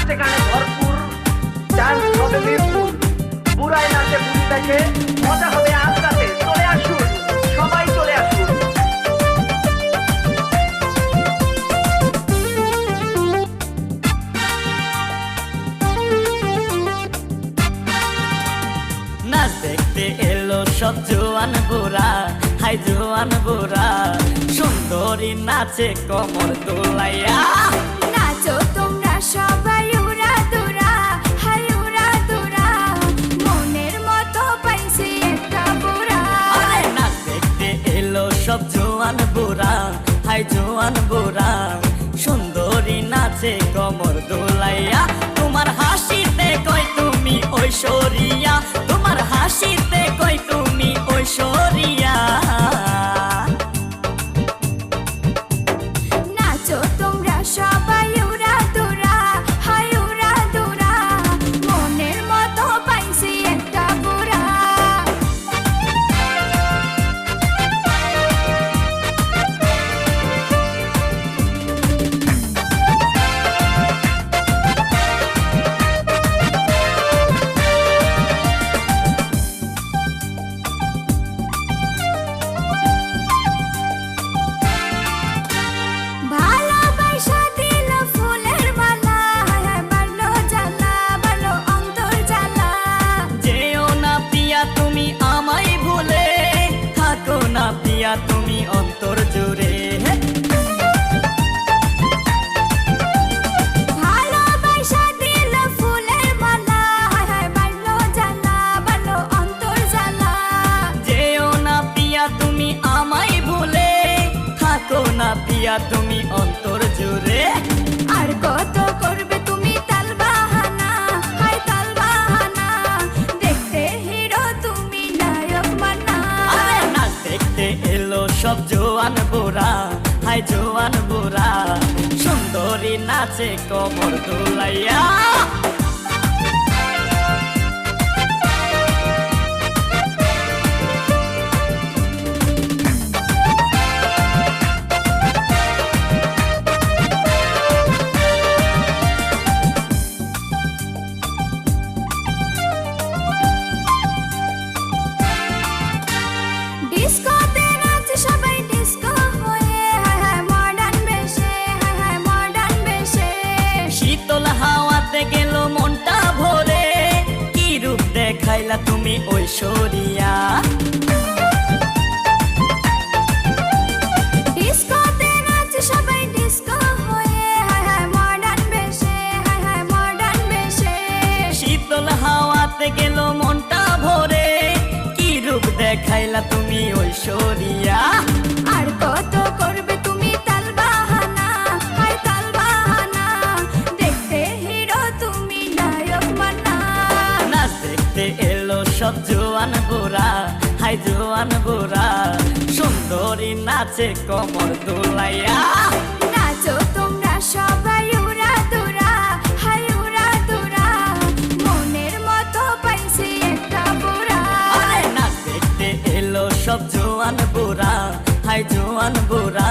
নাচে গানে ভরপুর, ডান্স হবে মিরপুর, বুড়ায় নাচে বুড়ি দেখে, মজা হবে আজ রাতে। চলে আসুন, সবাই চলে আসুন। নাচ দেখতে এলো সব জোয়ান বুড়া, হাই জোয়ান বুড়া, সুন্দরী নাচে কোমর দোলাইয়া। নাচো তোমরা সবাই উড়া দুরা, হাই উড়া দুরা, মনের মতো পাইছি একটা বুড়া। আরে নাচ দেখতে এলো সব জোয়ান বুড়া, হাই জোয়ান বুড়া, সুন্দরী নাচে কোমর দোলাইয়া। তোমার হাসিতে কই তুমি ঐশ্বরিয়া, তোমার হাসিতে কই তুমি ঐশ্বরিয়া। নাচো তোমরা সবাই উড়া দুরা, হাই উড়া দুরা, মনের মতো পাইছি একটা বুড়া। ভালোবাসা দিল ফুলের মালা, হায় বাড়লো জ্বালা, বাড়লো অন্তর জ্বালা। যেও না পিয়া তুমি আমায় ভুলে, থাকো না পিয়া তুমি অন্তর জুড়ে। ভালোবাসা দিল ফুলের মালা, হায় বাড়লো জ্বালা, বাড়লো অন্তর জ্বালা। যেও না পিয়া তুমি আমায় ভুলে, থাকো না পিয়া তুমি অন্তর জুড়ে। আর কত করবে তুমি তাল বাহানা, হায় তাল বাহানা, দেখতে হিরো তুমি নায়ক মানা। আরে নাচ দেখতে এলো সব জোয়ান বুড়া, হাই জোয়ান বুড়া, সুন্দরী নাচে কোমর দোলাইয়া। ডিস্কোতে নাচে সবাই ডিস্কো হয়ে, হায় হায় মডার্ন বেশে, হায় হায় মডার্ন বেশে। শীতল হাওয়াতে গেল মনটা ভরে, কি রূপ দেখাইলা তুমি ঐশ্বরিয়া। ডিস্কোতে নাচে সবাই ডিস্কো হয়ে, হায় হায় মডার্ন বেশে, হায় হায় মডার্ন বেশে। শীতল হাওয়াতে গেল মনটা ভরে, কি রূপ দেখাইলা তুমি ঐশ্বরিয়া। আর কত করবে তুমি তাল বাহানা, হায় তাল বাহানা, দেখতে হিরো তুমি নায়ক মানা। নাচ দেখতে এলো সব জোয়ান বুড়া, হাই জোয়ান বুড়া, সুন্দরী নাচে কোমর দোলাইয়া। নাচো তোমরা সবাই উড়া দুরা, হাই উড়া দুরা, মনের মতো পাইছি একটা বুড়া। আরে নাচ দেখতে এলো সব জোয়ান বুড়া, হাই জোয়ান বুড়া,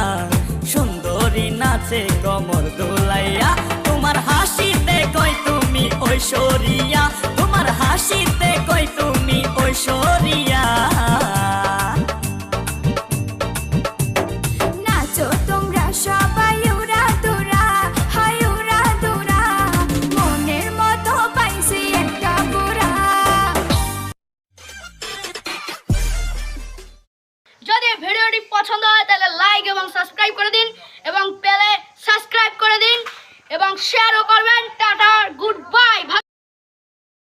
সুন্দরী নাচে কোমর দোলাইয়া। তোমার হাসিতে কই তুমি ঐশ্বরিয়া, তোমার হাসিতে কই তুমি ঐশ্বরিয়া। নাচো তোমরা সবাই উড়া দুরা, হাই উড়া দুরা, মনের মতো পাইছি একটা বুড়া। যদি ভিডিওটি পছন্দ হয় তাহলে লাইক এবং সাবস্ক্রাইব করে দিন এবং